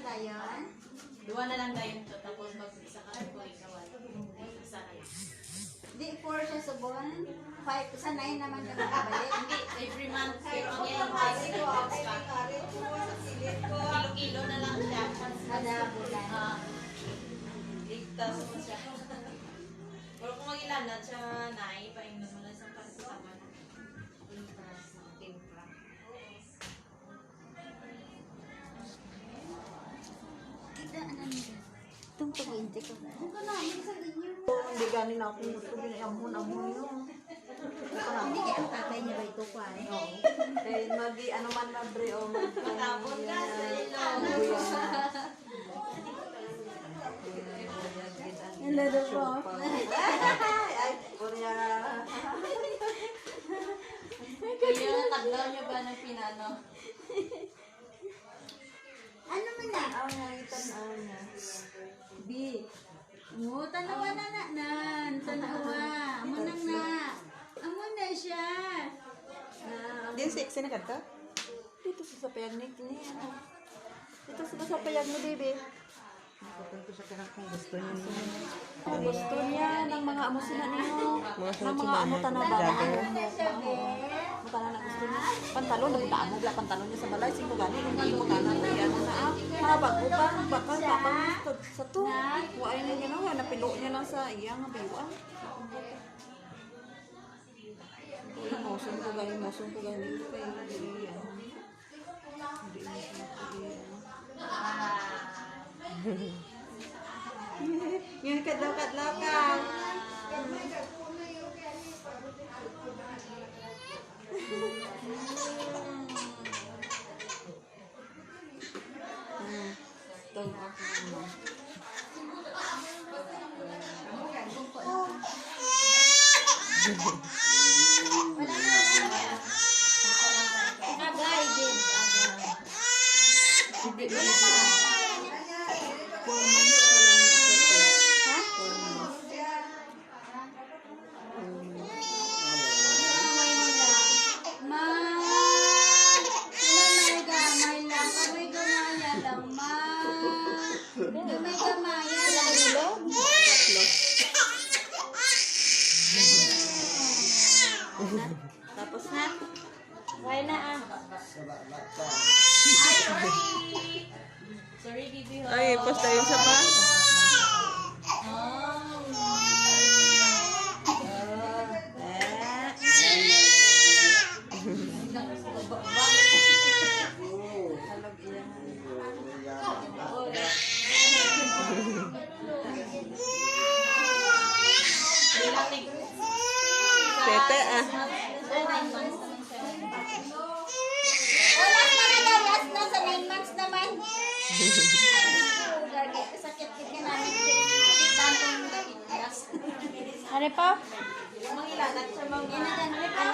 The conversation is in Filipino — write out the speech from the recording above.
dayon? Dua na lang dayon to, tapos mag-isa ka po ikawan. Isa na lang. Di 4 siya sa buwan. 5 sa 9 naman ka nakabalik. Hindi, every month, pero ngayon, extra. Kilo-kilo na lang siya. Kada bulan. Ligtas mo siya. Pero kung mag-ilanat siya, paingnan mo lang sa kasama na. Timpra. Kita, ano nila? Itong pag-iinte ko. Ang kanamin sa inyo. Hindi ganin ako gusto ginamon-amon yun. Hindi kaya ang tatay niya ba ito kwa? Eh, ano man na bre o Matapon ka sa ilo. Hello daw po. Ay, Korea. Kaya yung kadlaw niya ba ng pinano? Ano man na? Ang nangitan niya. B. Mo, tanawa na nan. Tanawa. Amo nang na. Amo na siya. Din sexy na kanta? Dito sa sapayag ni Dito sa sapayag ni baby. Kung gusto niya ng mga amo sila ninyo. Ng mga amo tanawa. Ano siya, be? Mutana na gusto niya. Pantalon, nagtaamo bla pantalon niya sa balay. Singko gani, hindi mo kanan na yan. Mga bago pa, bakal sa to. Huwag na niya na, napilo niya lang sa iyang biwan. Mosun ko gani. Hindi kayo hindi yan. Yung kadlaw-kadlaw ka. Agay din. Hindi ko na. 4 months pa lang ito. Ha? 4 months. Ma! May gamay lang. May gamaya lang, ma. May gamaya lang. Tapos na. Why na ah? Sorry, Bibi. Ay, post tayo sa pa. Tete ah. Oras na na, last na sa 9 months naman. Sakit ka namin. Dantong lagi. Ano pa? Mangilanat siya, mga